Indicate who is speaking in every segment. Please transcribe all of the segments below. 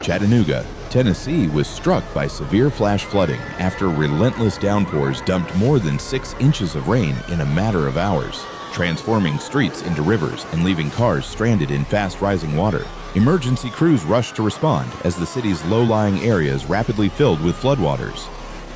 Speaker 1: Chattanooga, Tennessee was struck by severe flash flooding after relentless downpours dumped more than 6 inches of rain in a matter of hours, transforming streets into rivers and leaving cars stranded in fast-rising water. Emergency crews rushed to respond as the city's low-lying areas rapidly filled with floodwaters.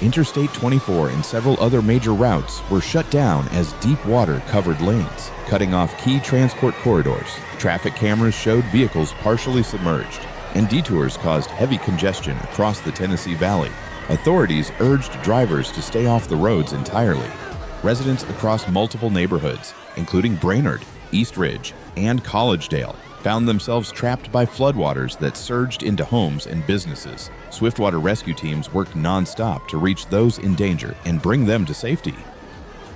Speaker 1: Interstate 24 and several other major routes were shut down as deep water covered lanes, cutting off key transport corridors. Traffic cameras showed vehicles partially submerged, and detours caused heavy congestion across the Tennessee Valley. Authorities urged drivers to stay off the roads entirely. Residents across multiple neighborhoods, including Brainerd, East Ridge, and Collegedale, found themselves trapped by floodwaters that surged into homes and businesses. Swiftwater rescue teams worked non-stop to reach those in danger and bring them to safety.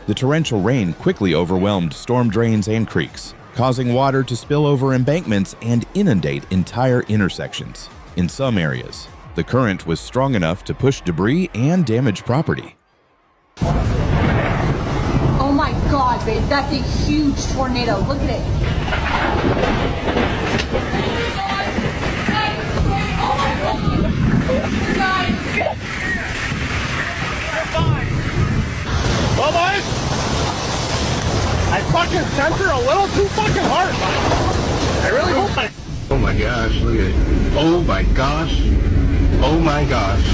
Speaker 1: The torrential rain quickly overwhelmed storm drains and creeks, causing water to spill over embankments and inundate entire intersections. In some areas, the current was strong enough to push debris and damage property.
Speaker 2: Oh my God, babe, that's a huge tornado. Look at it.
Speaker 3: Well, boys, I fucking center a little too fucking hard. I really hope I...
Speaker 4: Oh my gosh, look at it. Oh my gosh. Oh my gosh.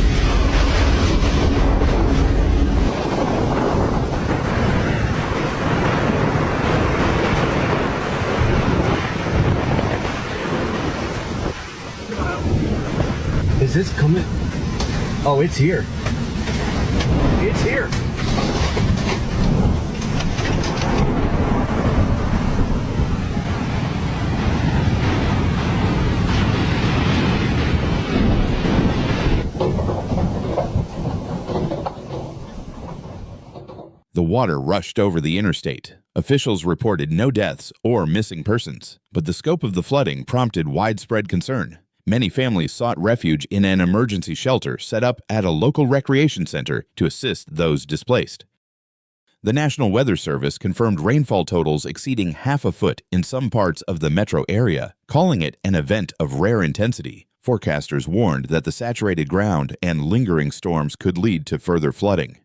Speaker 3: Is this coming? Oh, it's here. It's here.
Speaker 1: The water rushed over the interstate. Officials reported no deaths or missing persons, but the scope of the flooding prompted widespread concern. Many families sought refuge in an emergency shelter set up at a local recreation center to assist those displaced. The National Weather Service confirmed rainfall totals exceeding half a foot in some parts of the metro area, calling it an event of rare intensity. Forecasters warned that the saturated ground and lingering storms could lead to further flooding.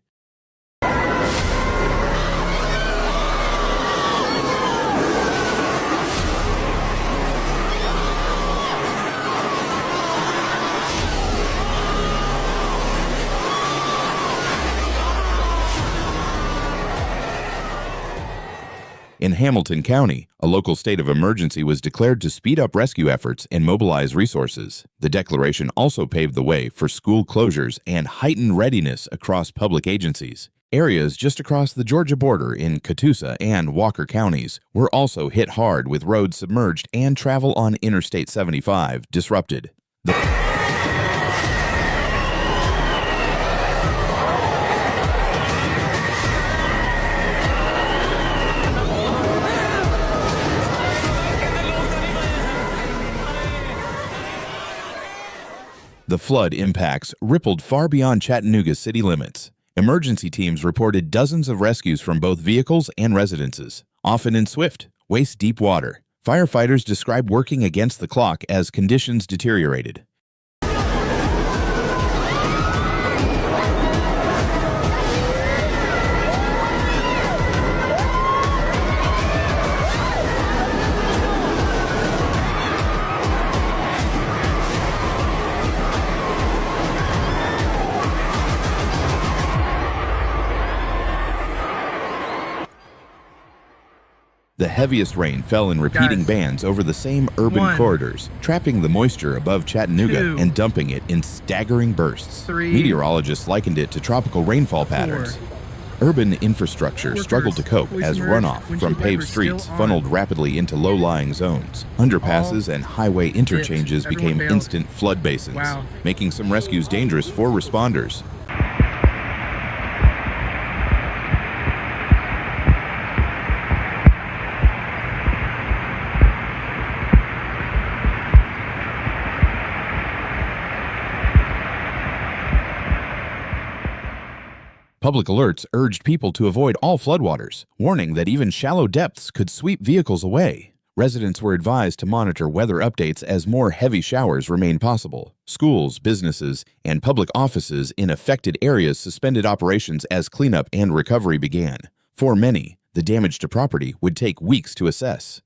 Speaker 1: In Hamilton County, a local state of emergency was declared to speed up rescue efforts and mobilize resources. The declaration also paved the way for school closures and heightened readiness across public agencies. Areas just across the Georgia border in Catoosa and Walker counties were also hit hard with roads submerged and travel on Interstate 75 disrupted. The flood impacts rippled far beyond Chattanooga's city limits. Emergency teams reported dozens of rescues from both vehicles and residences, often in swift, waist-deep water. Firefighters described working against the clock as conditions deteriorated. The heaviest rain fell in repeating bands over the same urban corridors, trapping the moisture above Chattanooga and dumping it in staggering bursts. Meteorologists likened it to tropical rainfall patterns. Urban infrastructure struggled to cope as runoff from paved streets funneled rapidly into low-lying zones. Underpasses and highway interchanges became instant flood basins, making some rescues dangerous for responders. Public alerts urged people to avoid all floodwaters, warning that even shallow depths could sweep vehicles away. Residents were advised to monitor weather updates as more heavy showers remain possible. Schools, businesses, and public offices in affected areas suspended operations as cleanup and recovery began. For many, the damage to property would take weeks to assess.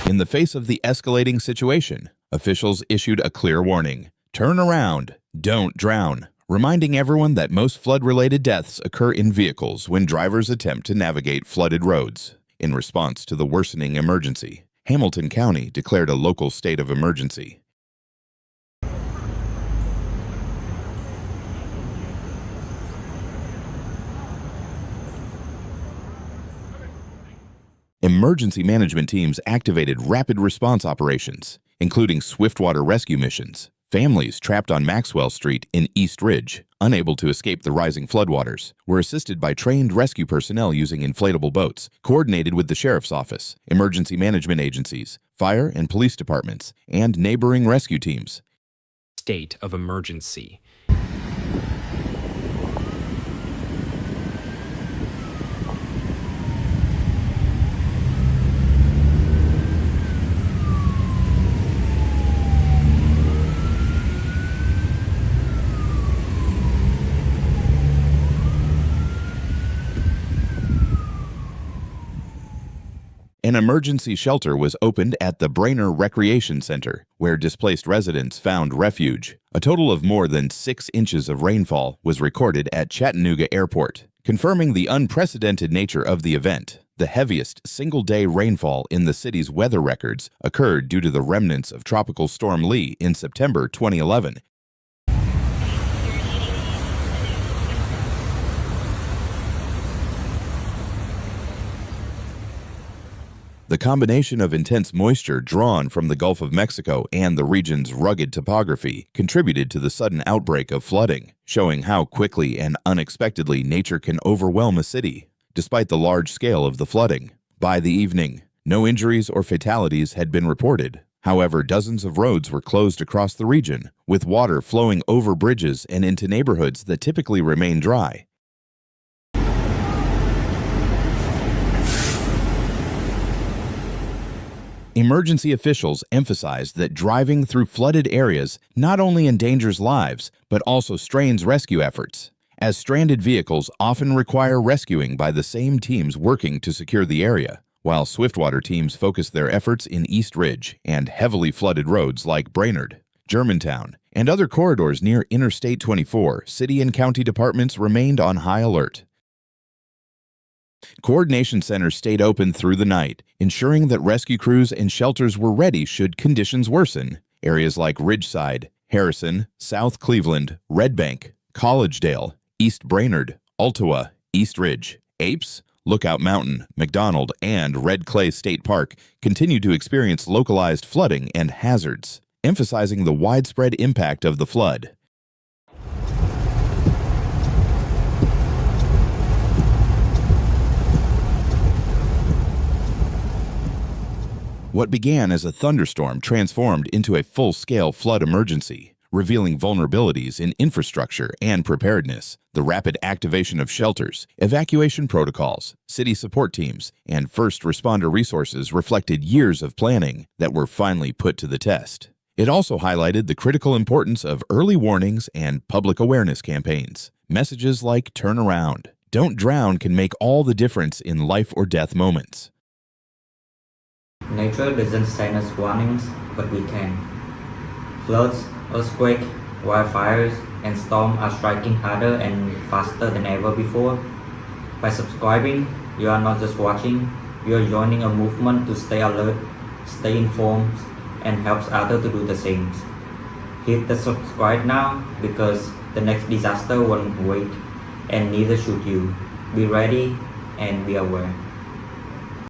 Speaker 1: In the face of the escalating situation, officials issued a clear warning. Turn around, don't drown, reminding everyone that most flood-related deaths occur in vehicles when drivers attempt to navigate flooded roads. In response to the worsening emergency, Hamilton County declared a local state of emergency. Emergency management teams activated rapid response operations, including swiftwater rescue missions. Families trapped on Maxwell Street in East Ridge, unable to escape the rising floodwaters, were assisted by trained rescue personnel using inflatable boats, coordinated with the sheriff's office, emergency management agencies, fire and police departments, and neighboring rescue teams.
Speaker 5: State of emergency.
Speaker 1: An emergency shelter was opened at the Brainerd Recreation Center, where displaced residents found refuge. A total of more than 6 inches of rainfall was recorded at Chattanooga Airport, confirming the unprecedented nature of the event. The heaviest single-day rainfall in the city's weather records occurred due to the remnants of Tropical Storm Lee in September 2011. The combination of intense moisture drawn from the Gulf of Mexico and the region's rugged topography contributed to the sudden outbreak of flooding, showing how quickly and unexpectedly nature can overwhelm a city. Despite the large scale of the flooding, by the evening, no injuries or fatalities had been reported. However, dozens of roads were closed across the region, with water flowing over bridges and into neighborhoods that typically remain dry. Emergency officials emphasized that driving through flooded areas not only endangers lives, but also strains rescue efforts, as stranded vehicles often require rescuing by the same teams working to secure the area, while swiftwater teams focus their efforts in East Ridge and heavily flooded roads like Brainerd, Germantown, and other corridors near Interstate 24. City and county departments remained on high alert. Coordination centers stayed open through the night, ensuring that rescue crews and shelters were ready should conditions worsen. Areas like Ridgeside, Harrison, South Cleveland, Red Bank, Collegedale, East Brainerd, Altoa, East Ridge, Apes, Lookout Mountain, McDonald, and Red Clay State Park continue to experience localized flooding and hazards, emphasizing the widespread impact of the flood. What began as a thunderstorm transformed into a full-scale flood emergency, revealing vulnerabilities in infrastructure and preparedness. The rapid activation of shelters, evacuation protocols, city support teams, and first responder resources reflected years of planning that were finally put to the test. It also highlighted the critical importance of early warnings and public awareness campaigns. Messages like "Turn around, don't drown" can make all the difference in life or death moments.
Speaker 6: Nature doesn't send us warnings, but we can. Floods, earthquakes, wildfires, and storms are striking harder and faster than ever before. By subscribing, you are not just watching, you are joining a movement to stay alert, stay informed, and helps others to do the same. Hit the subscribe now, because the next disaster won't wait, and neither should you. Be ready and be aware.